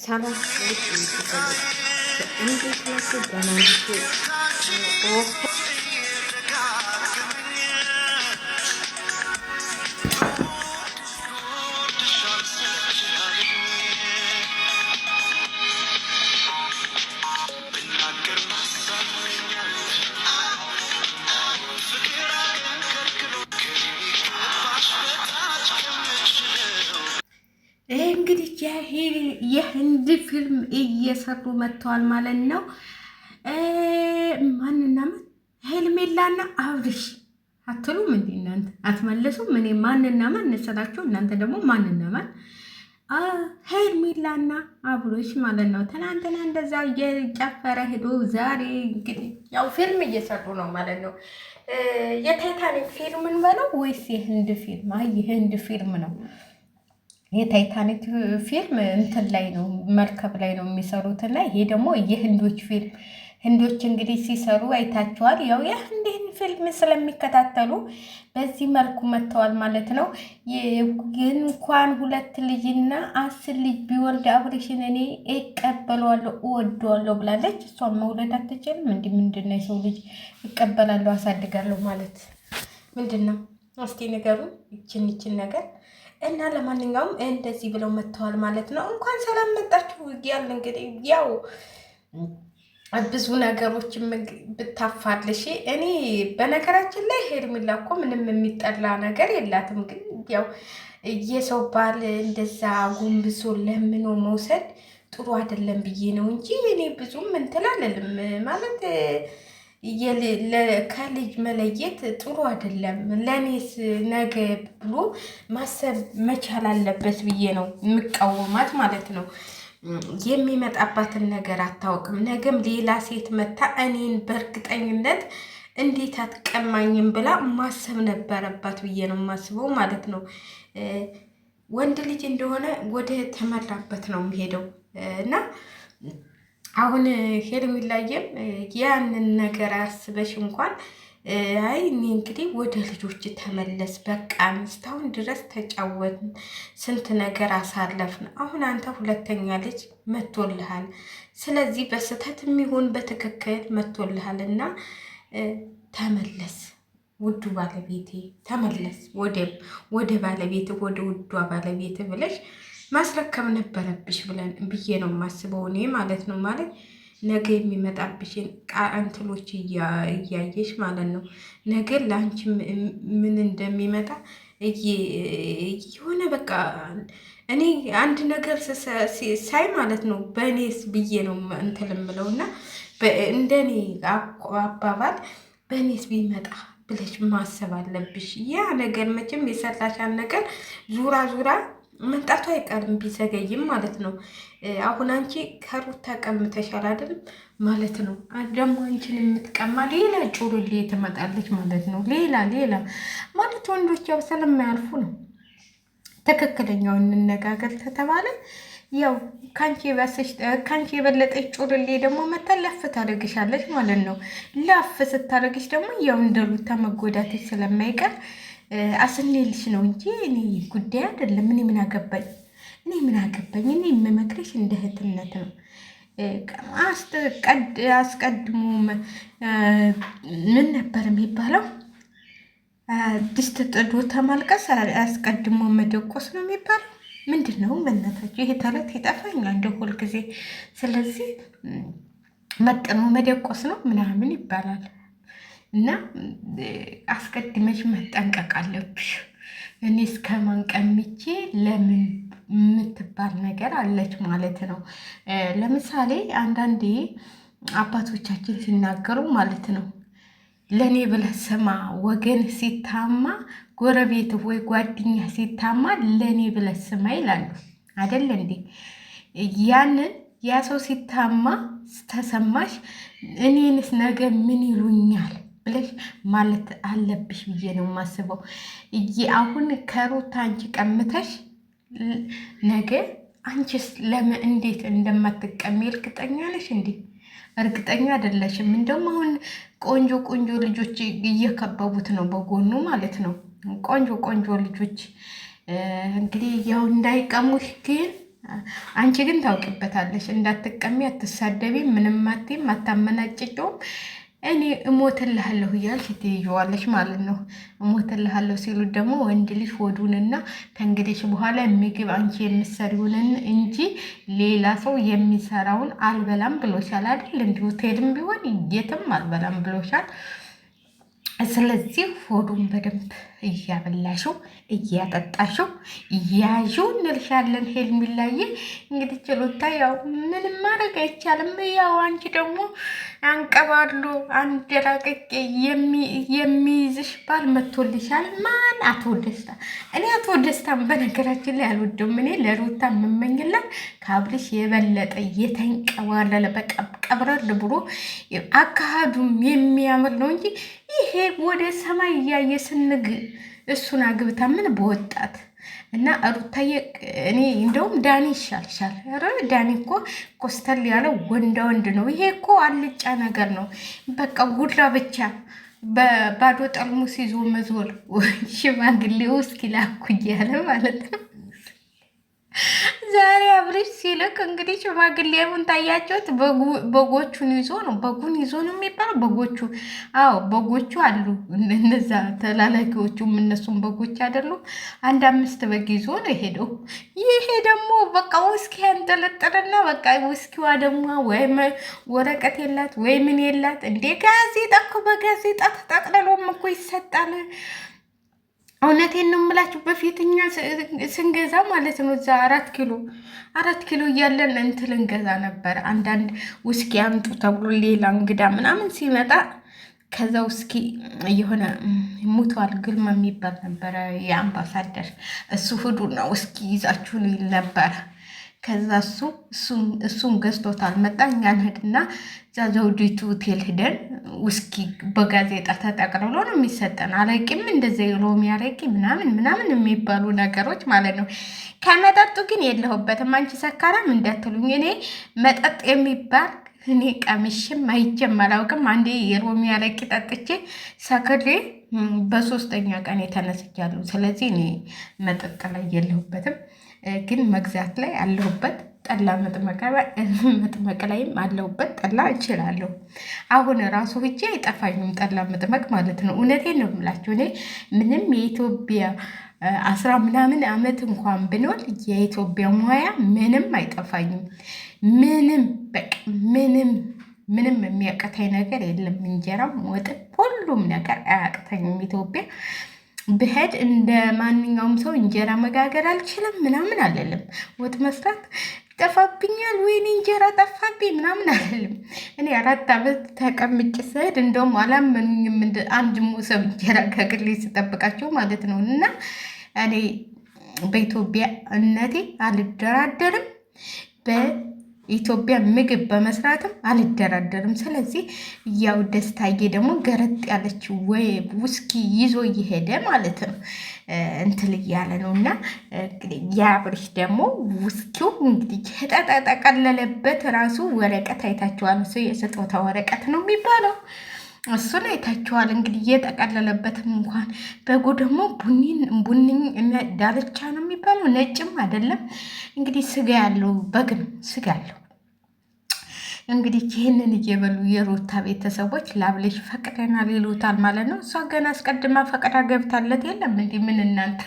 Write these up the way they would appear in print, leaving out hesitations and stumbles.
ሰላም እንዴት ናችሁ? ደህና ናችሁ? እንግዲህ የህንድ ፊልም እየሰሩ መጥተዋል ማለት ነው። ማንና ማን? ሄርሜላና አብርሽ አትሉም እንዴ እናንተ? አትመልሱም? እኔ ማንና ማን ስላችሁ እናንተ ደግሞ ማንና ማን? ሄርሜላና አብርሽ ማለት ነው። ትናንትና እንደዛ እየጨፈረ ሄዶ ዛሬ እንግዲህ ያው ፊልም እየሰሩ ነው ማለት ነው። የታይታኒክ ፊልምን በለው ወይስ የህንድ ፊልም? አይ የህንድ ፊልም ነው። የታይታኒክ ፊልም እንትን ላይ ነው፣ መርከብ ላይ ነው የሚሰሩት እና ይሄ ደግሞ የህንዶች ፊልም። ህንዶች እንግዲህ ሲሰሩ አይታችኋል። ያው የህንድን ፊልም ስለሚከታተሉ በዚህ መልኩ መጥተዋል ማለት ነው። እንኳን 2 ልጅና 10 ልጅ ቢወልድ አብርሽን እኔ እቀበለዋለሁ እወደዋለሁ ብላለች። እሷን መውለድ አትችልም። እንዲህ ምንድን ነው የሰው ልጅ እቀበላለሁ አሳድጋለሁ ማለት ምንድን ነው? እስኪ ንገሩ ይችን ነገር እና ለማንኛውም እንደዚህ ብለው መጥተዋል ማለት ነው። እንኳን ሰላም መጣችሁ ያለ እንግዲህ ያው ብዙ ነገሮችን ብታፋልሽ እኔ በነገራችን ላይ ሄርሜላ እኮ ምንም የሚጠላ ነገር የላትም። ግን ያው የሰው ባል እንደዛ ጎንብሶ ለምኖ መውሰድ ጥሩ አይደለም ብዬ ነው እንጂ እኔ ብዙም እንትን አልልም ማለት ከልጅ መለየት ጥሩ አይደለም። ለእኔስ ነገ ብሎ ማሰብ መቻል አለበት ብዬ ነው የምቃወማት ማለት ነው። የሚመጣባትን ነገር አታውቅም። ነገም ሌላ ሴት መታ እኔን በእርግጠኝነት እንዴት አትቀማኝም ብላ ማሰብ ነበረባት ብዬ ነው የማስበው ማለት ነው። ወንድ ልጅ እንደሆነ ወደ ተመራበት ነው የሚሄደው እና አሁን ሄርሜላዬም ያንን ነገር አስበሽ እንኳን አይ እኔ እንግዲህ ወደ ልጆች ተመለስ፣ በቃ እስካሁን ድረስ ተጫወትን፣ ስንት ነገር አሳለፍን። አሁን አንተ 2ኛ ልጅ መቶልሃል። ስለዚህ በስህተት የሚሆን በትክክል መቶልሃል እና ተመለስ፣ ውዱ ባለቤቴ ተመለስ፣ ወደ ባለቤት ወደ ውዷ ባለቤት ብለሽ ማስረከብ ነበረብሽ ብዬ ነው የማስበው እኔ ማለት ነው። ማለት ነገ የሚመጣብሽን ቃንትሎች እያየሽ ማለት ነው። ነገ ለአንቺ ምን እንደሚመጣ የሆነ በቃ እኔ አንድ ነገር ሳይ ማለት ነው በእኔስ ብዬ ነው እንትን እምለው እና እንደኔ አባባል በእኔስ ቢመጣ ብለሽ ማሰብ አለብሽ። ያ ነገር መቼም የሰራሻን ነገር ዙራ መምጣቱ አይቀርም ቢዘገይም ማለት ነው። አሁን አንቺ ከሩታ ቀምተሻል አይደለም ማለት ነው። ደግሞ አንቺን የምትቀማ ሌላ ጩሩሌ ትመጣለች ማለት ነው። ሌላ ማለት ወንዶች ያው ስለማያልፉ ነው። ትክክለኛውን እንነጋገር ከተባለ ያው ካንቺ የበለጠች ጩሩሌ ደግሞ መታ ላፍ ታደርግሻለች ማለት ነው። ላፍ ስታደርግሽ ደግሞ ያው እንደ ሩታ መጎዳትሽ ስለማይቀር አስኔልሽ ነው እንጂ እኔ ጉዳይ አይደለም። እኔ ምን አገባኝ? እኔ የምመክርሽ እንደ እህትነት ነው። አስቀድሞ ምን ነበር የሚባለው? ድስት ጥዶ ተማልቀስ አስቀድሞ መደቆስ ነው የሚባለው። ምንድን ነው በእናታችሁ? ይሄ ተረት ይጠፋኛል እንደ ሁልጊዜ። ስለዚህ መጠኑ መደቆስ ነው ምናምን ይባላል እና አስቀድመሽ መጠንቀቅ አለብሽ። እኔ እስከ ማንቀምቼ ለምን የምትባል ነገር አለች ማለት ነው። ለምሳሌ አንዳንዴ አባቶቻችን ሲናገሩ ማለት ነው ለእኔ ብለህ ስማ፣ ወገን ሲታማ፣ ጎረቤት ወይ ጓደኛ ሲታማ ለእኔ ብለህ ስማ ይላሉ አይደል እንዴ? ያንን ያ ሰው ሲታማ ተሰማሽ፣ እኔንስ ነገ ምን ይሉኛል ብለሽ ማለት አለብሽ ብዬ ነው የማስበው። አሁን ከሩታ አንቺ ቀምተሽ ነገ አንቺስ ለምን እንዴት እንደማትቀሚ እርግጠኛ ነሽ እንዴ? እርግጠኛ አይደለሽም። እንደውም አሁን ቆንጆ ልጆች እየከበቡት ነው በጎኑ ማለት ነው። ቆንጆ ልጆች እንግዲህ ያው እንዳይቀሙሽ ግን አንቺ ግን ታውቂበታለሽ። እንዳትቀሚ፣ አትሳደቢ፣ ምንም አትይም፣ አታመናጭቂውም። እኔ እሞትልሃለሁ እያልሽ ትይዋለሽ ማለት ነው። እሞትልሃለሁ ሲሉት ደግሞ ወንድ ልጅ ሆዱንና ከእንግዲህ በኋላ ምግብ አንቺ የምትሰሪውንን እንጂ ሌላ ሰው የሚሰራውን አልበላም ብሎሻል አይደል? እንዲሁ ሆቴልም ቢሆን የትም አልበላም ብሎሻል። ስለዚህ ሆዱን በደንብ እያበላሽው እያጠጣሽው እያዥው እንልሻለን። ሄርሜላዬ እንግዲህ ችሎታ ያው ምንም ማድረግ አይቻልም። ያው አንቺ ደግሞ አንቀባሎ አንደራቀቄ የሚይዝሽ ባል መቶልሻል። ማን? አቶ ደስታ። እኔ አቶ ደስታን በነገራችን ላይ አልወደውም። እኔ ለሩታ የምመኝላት ከአብርሽ የበለጠ የተንቀባለለ በቃ ቀብረር ብሎ አካሄዱም የሚያምር ነው እንጂ ይሄ ወደ ሰማይ እያየ ስንግ እሱን አግብታ ምን በወጣት እና ሩታዬ፣ እኔ እንደውም ዳኒ ይሻልሻል። ኧረ ዳኒ እኮ ኮስተል ያለ ወንዳ ወንድ ነው። ይሄ እኮ አልጫ ነገር ነው። በቃ ጉድራ ብቻ በባዶ ጠርሙስ ይዞ መዞር ሽማግሌው እስኪ ላኩ እያለ ማለት ነው። ዛሬ አብርሽ ሲልክ እንግዲህ ሽማግሌውን ታያቸውት። በጎቹን ይዞ ነው፣ በጉን ይዞ ነው የሚባለው። በጎቹ አዎ፣ በጎቹ አሉ እነዛ ተላላኪዎቹም፣ እነሱም በጎች አይደሉም። 5 በግ ይዞ ነው የሄደው። ይሄ ደግሞ በቃ ውስኪ ያንጠለጠለና በቃ ውስኪዋ ደግሞ ወይም ወረቀት የላት ወይ ምን የላት እንዴ! ጋዜጣ እኮ በጋዜጣ ተጠቅልሎም እኮ ይሰጣል። እውነቴን ነው የምላችሁ። በፊት እኛ ስንገዛ ማለት ነው እዛ 4 ኪሎ እያለን እንትን እንገዛ ነበር። አንዳንድ ውስኪ አምጡ ተብሎ ሌላ እንግዳ ምናምን ሲመጣ ከዛ ውስኪ የሆነ ሙቷል ግልማ የሚባል ነበረ የአምባሳደር፣ እሱ ሂዱና ውስኪ ይዛችሁን ይል ነበረ። ከዛ እሱም ገዝቶታል መጣ። እኛን ሄድና እዛ ዘውዲቱ ሆቴል ሂደን ውስኪ በጋዜጣ ተጠቅልሎ ነው የሚሰጠን። አረቂም እንደዚ የሎሚ አረቂ ምናምን የሚባሉ ነገሮች ማለት ነው። ከመጠጡ ግን የለሁበትም። አንቺ ሰካራም እንዳትሉኝ። እኔ መጠጥ የሚባል እኔ ቀምሽም አይቼም አላውቅም። አንዴ የሎሚ አረቂ ጠጥቼ ሰክሬ በ3ኛ ቀን የተነስቻለሁ። ስለዚህ እኔ መጠጥ ላይ የለሁበትም። ግን መግዛት ላይ አለሁበት። ጠላ መጥመቅ ላይም አለሁበት። ጠላ እችላለሁ። አሁን ራሱ ሂጄ አይጠፋኝም ጠላ መጥመቅ ማለት ነው። እውነቴን ነው የምላችሁ። እኔ ምንም የኢትዮጵያ 10 ምናምን ዓመት እንኳን ብኖር የኢትዮጵያ ሙያ ምንም አይጠፋኝም። ምንም በቃ ምንም የሚያቅተኝ ነገር የለም። እንጀራም ወጥም ሁሉም ነገር አያቅተኝም። ኢትዮጵያ ብሄድ እንደ ማንኛውም ሰው እንጀራ መጋገር አልችልም ምናምን አለልም። ወጥ መስራት ጠፋብኛል፣ ወይኔ እንጀራ ጠፋብኝ ምናምን አለልም። እኔ 4 ዓመት ተቀምጬ ስሄድ እንደውም አላመኑኝም። አንድ ሞሰብ እንጀራ ከግሌ ስጠብቃቸው ማለት ነው። እና እኔ በኢትዮጵያ እነቴ አልደራደርም፣ በኢትዮጵያ ምግብ በመስራትም አልደራደርም። ስለዚህ ያው ደስታዬ ደግሞ ገረጥ ያለች ወይ ውስኪ ይዞ እየሄደ ማለት ነው እንትል እያለ ነው። እና የአብርሽ ደግሞ ውስኪው እንግዲህ የተጠቀለለበት ራሱ ወረቀት አይታችኋል። እሱ የስጦታ ወረቀት ነው የሚባለው። እሱን አይታችኋል። እንግዲህ እየጠቀለለበትም እንኳን በጉ ደግሞ ቡኒ ዳርቻ ነው የሚባለው፣ ነጭም አይደለም። እንግዲህ ስጋ ያለው በግ ነው፣ ስጋ ያለው። እንግዲህ ይህንን እየበሉ የሩታ ቤተሰቦች ላብለሽ ፈቅደናል ይሉታል ማለት ነው። እሷ ገና አስቀድማ ፈቅዳ ገብታለት የለም እንዲህ ምን እናንተ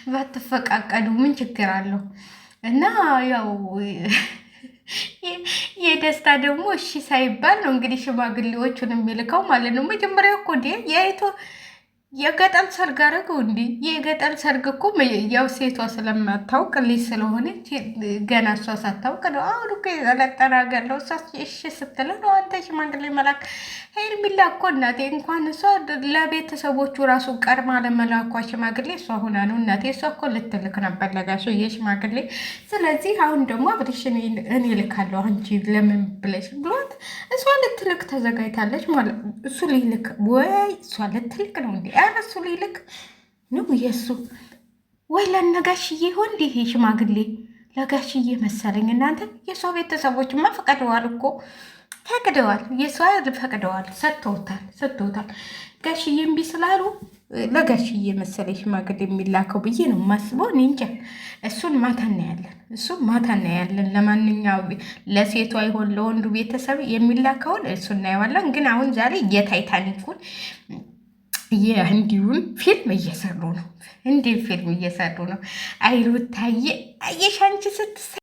ባትፈቃቀዱ ምን ችግር አለው? እና ያው የደስታ ደግሞ እሺ ሳይባል ነው እንግዲህ ሽማግሌዎቹን የሚልከው ማለት ነው። መጀመሪያ እኮ የገጠር ሰርግ አደረገው እንዲ የገጠር ሰርግ እኮ ያው ሴቷ ስለማታውቅ ልጅ ስለሆነች ገና እሷ ሳታውቅ ነው። አሁን እኮ የጠለጠረ ሀገር ነው። እሷ እሺ ስትል ነው አንተ ሽማግሌ መላክ። ሄርሜላ እኮ እናቴ እንኳን እሷ ለቤተሰቦቹ ራሱ ቀድማ ለመላኳ ሽማግሌ እሷ ሆና ነው እናቴ። እሷ እኮ ልትልክ ነበር ለጋሱ የሽማግሌ። ስለዚህ አሁን ደግሞ አብርሽን እኔ ልካለሁ አንቺ ለምን ብለሽ ብሏት እሷ ልትልክ ተዘጋጅታለች ማለት እሱ ሊልክ ወይ እሷ ልትልክ ነው እንዲ እሱ ሊልክ ነው የእሱ ወይ ለነጋሽዬ ይሆን እንዲህ ሽማግሌ ለጋሽዬ መሰለኝ። እናንተ የእሷ ቤተሰቦችማ ፈቅደዋል እኮ ፈቅደዋል። የእሷ ፈቅደዋል፣ ሰጥተውታል። ጋሽዬ እምቢ ስላሉ ለጋሽዬ መሰለኝ ሽማግሌ የሚላከው ብዬ ነው የማስበው። እኔ እንጃ። እሱን ማታ እናያለን። ለማንኛውም ለሴቷ ይሆን ለወንዱ ቤተሰብ የሚላከውን እሱ እናየዋለን። ግን አሁን ዛሬ የታይታኒኩን የህንዲውን ፊልም እየሰሩ ነው። ህንዲ ፊልም እየሰሩ ነው። አይሩታዬ አየሽ አንቺ ስትሰ